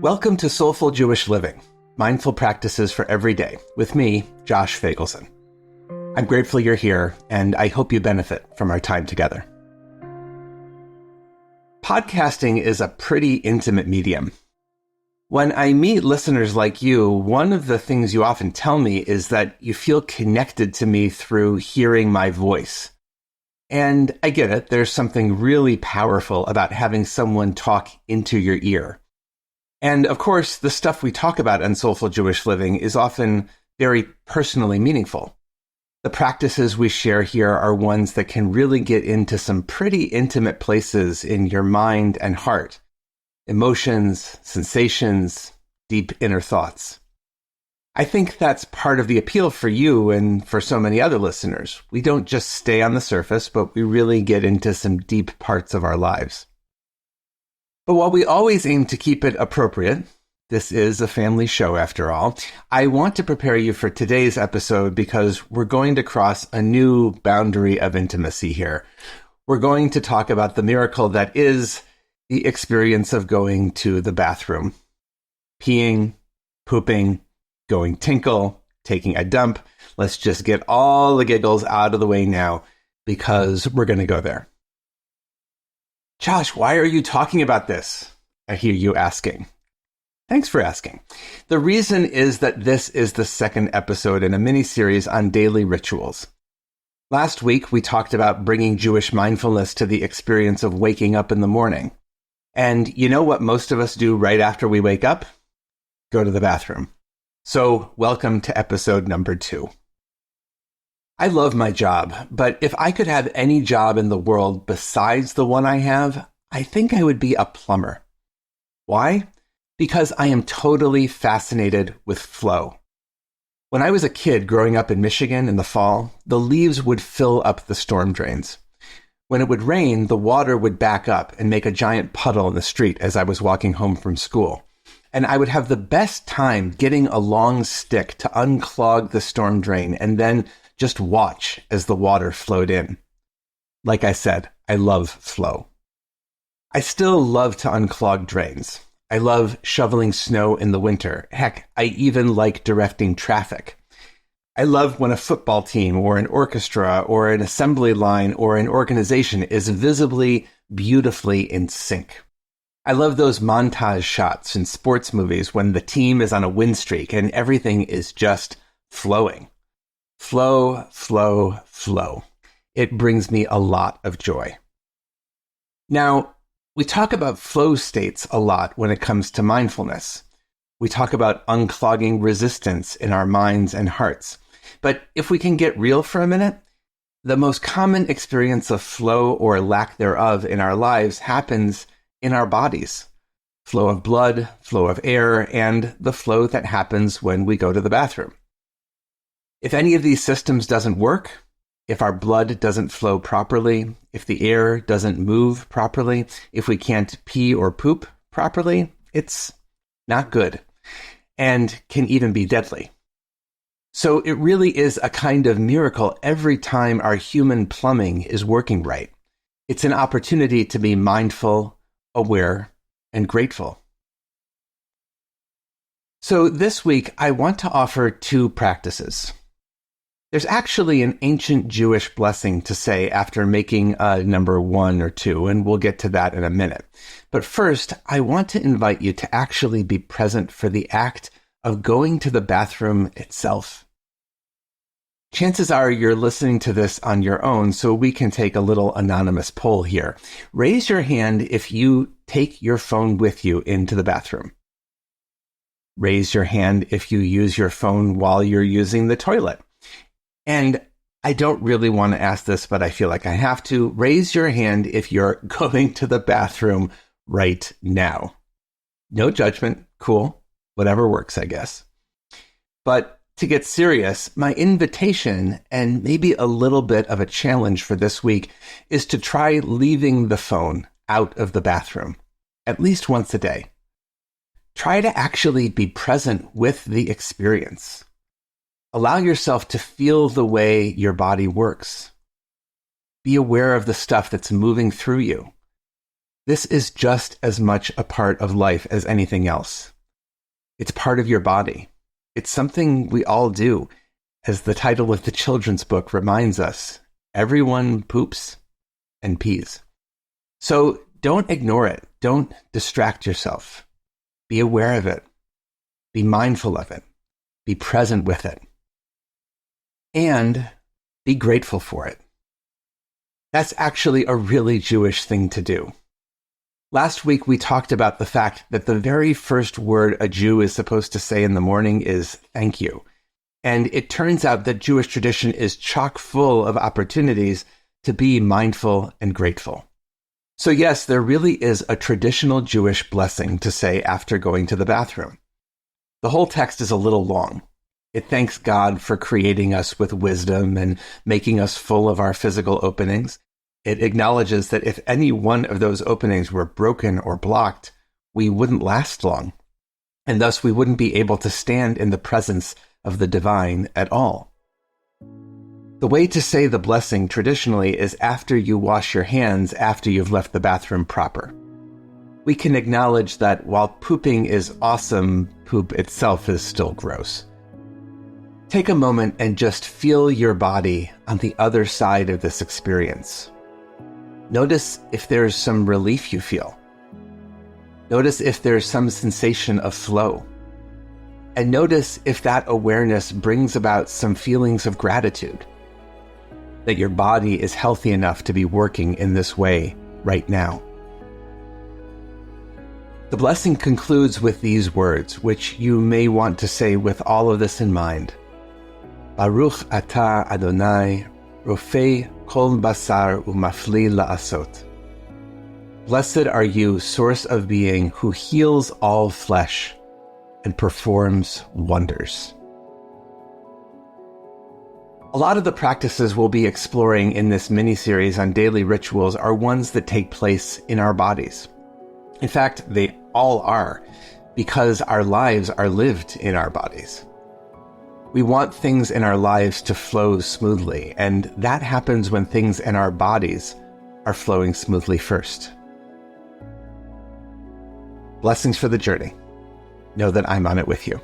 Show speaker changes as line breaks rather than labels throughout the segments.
Welcome to Soulful Jewish Living, mindful practices for every day, with me, Josh Feigelson. I'm grateful you're here, and I hope you benefit from our time together. Podcasting is a pretty intimate medium. When I meet listeners like you, one of the things you often tell me is that you feel connected to me through hearing my voice. And I get it, there's something really powerful about having someone talk into your ear. And of course, the stuff we talk about on Soulful Jewish Living is often very personally meaningful. The practices we share here are ones that can really get into some pretty intimate places in your mind and heart. Emotions, sensations, deep inner thoughts. I think that's part of the appeal for you and for so many other listeners. We don't just stay on the surface, but we really get into some deep parts of our lives. But while we always aim to keep it appropriate, this is a family show after all, I want to prepare you for today's episode because we're going to cross a new boundary of intimacy here. We're going to talk about the miracle that is the experience of going to the bathroom. Peeing, pooping, going tinkle, taking a dump. Let's just get all the giggles out of the way now because we're going to go there. Josh, why are you talking about this? I hear you asking. Thanks for asking. The reason is that this is the second episode in a mini-series on daily rituals. Last week, we talked about bringing Jewish mindfulness to the experience of waking up in the morning. And you know what most of us do right after we wake up? Go to the bathroom. So, welcome to episode number 2. I love my job, but if I could have any job in the world besides the one I have, I think I would be a plumber. Why? Because I am totally fascinated with flow. When I was a kid growing up in Michigan in the fall, the leaves would fill up the storm drains. When it would rain, the water would back up and make a giant puddle in the street as I was walking home from school. And I would have the best time getting a long stick to unclog the storm drain and then just watch as the water flowed in. Like I said, I love flow. I still love to unclog drains. I love shoveling snow in the winter. Heck, I even like directing traffic. I love when a football team or an orchestra or an assembly line or an organization is visibly, beautifully in sync. I love those montage shots in sports movies when the team is on a win streak and everything is just flowing. Flow, flow, flow. It brings me a lot of joy. Now, we talk about flow states a lot when it comes to mindfulness. We talk about unclogging resistance in our minds and hearts. But if we can get real for a minute, the most common experience of flow or lack thereof in our lives happens in our bodies. Flow of blood, flow of air, and the flow that happens when we go to the bathroom. If any of these systems doesn't work, if our blood doesn't flow properly, if the air doesn't move properly, if we can't pee or poop properly, it's not good and can even be deadly. So it really is a kind of miracle every time our human plumbing is working right. It's an opportunity to be mindful, aware, and grateful. So this week, I want to offer 2 practices. There's actually an ancient Jewish blessing to say after making number 1 or 2, and we'll get to that in a minute. But first, I want to invite you to actually be present for the act of going to the bathroom itself. Chances are you're listening to this on your own, so we can take a little anonymous poll here. Raise your hand if you take your phone with you into the bathroom. Raise your hand if you use your phone while you're using the toilet. And I don't really want to ask this, but I feel like I have to. Raise your hand if you're going to the bathroom right now. No judgment. Cool. Whatever works, I guess. But to get serious, my invitation and maybe a little bit of a challenge for this week is to try leaving the phone out of the bathroom at least once a day. Try to actually be present with the experience. Allow yourself to feel the way your body works. Be aware of the stuff that's moving through you. This is just as much a part of life as anything else. It's part of your body. It's something we all do. As the title of the children's book reminds us, everyone poops and pees. So don't ignore it. Don't distract yourself. Be aware of it. Be mindful of it. Be present with it. And be grateful for it. That's actually a really Jewish thing to do. Last week, we talked about the fact that the very first word a Jew is supposed to say in the morning is thank you. And it turns out that Jewish tradition is chock full of opportunities to be mindful and grateful. So yes, there really is a traditional Jewish blessing to say after going to the bathroom. The whole text is a little long. It thanks God for creating us with wisdom and making us full of our physical openings. It acknowledges that if any one of those openings were broken or blocked, we wouldn't last long, and thus we wouldn't be able to stand in the presence of the divine at all. The way to say the blessing traditionally is after you wash your hands after you've left the bathroom proper. We can acknowledge that while pooping is awesome, poop itself is still gross. Take a moment and just feel your body on the other side of this experience. Notice if there's some relief you feel. Notice if there's some sensation of flow. And notice if that awareness brings about some feelings of gratitude. That your body is healthy enough to be working in this way right now. The blessing concludes with these words, which you may want to say with all of this in mind. Baruch atah Adonai, rofei kol basar umafli la'asot. Blessed are you, source of being, who heals all flesh and performs wonders. A lot of the practices we'll be exploring in this mini-series on daily rituals are ones that take place in our bodies. In fact, they all are, because our lives are lived in our bodies. We want things in our lives to flow smoothly, and that happens when things in our bodies are flowing smoothly first. Blessings for the journey. Know that I'm on it with you.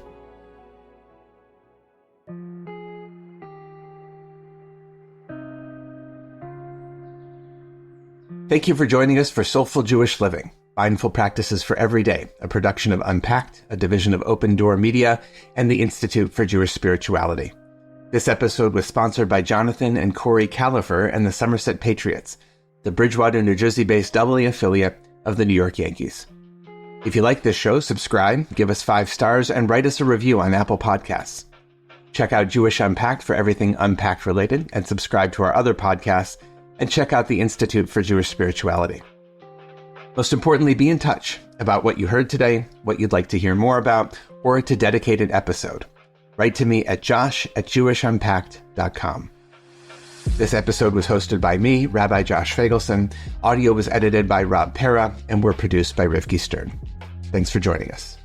Thank you for joining us for Soulful Jewish Living, Mindful Practices for Every Day, a production of Unpacked, a division of OpenDor Media, and the Institute for Jewish Spirituality. This episode was sponsored by Jonathan and Corey Califer and the Somerset Patriots, the Bridgewater, New Jersey-based AA affiliate of the New York Yankees. If you like this show, subscribe, give us 5 stars, and write us a review on Apple Podcasts. Check out Jewish Unpacked for everything Unpacked related, and subscribe to our other podcasts, and check out the Institute for Jewish Spirituality. Most importantly, be in touch about what you heard today, what you'd like to hear more about, or to dedicate an episode. Write to me at josh@jewishunpacked.com. This episode was hosted by me, Rabbi Josh Feigelson. Audio was edited by Rob Pera, and we're produced by Rivki Stern. Thanks for joining us.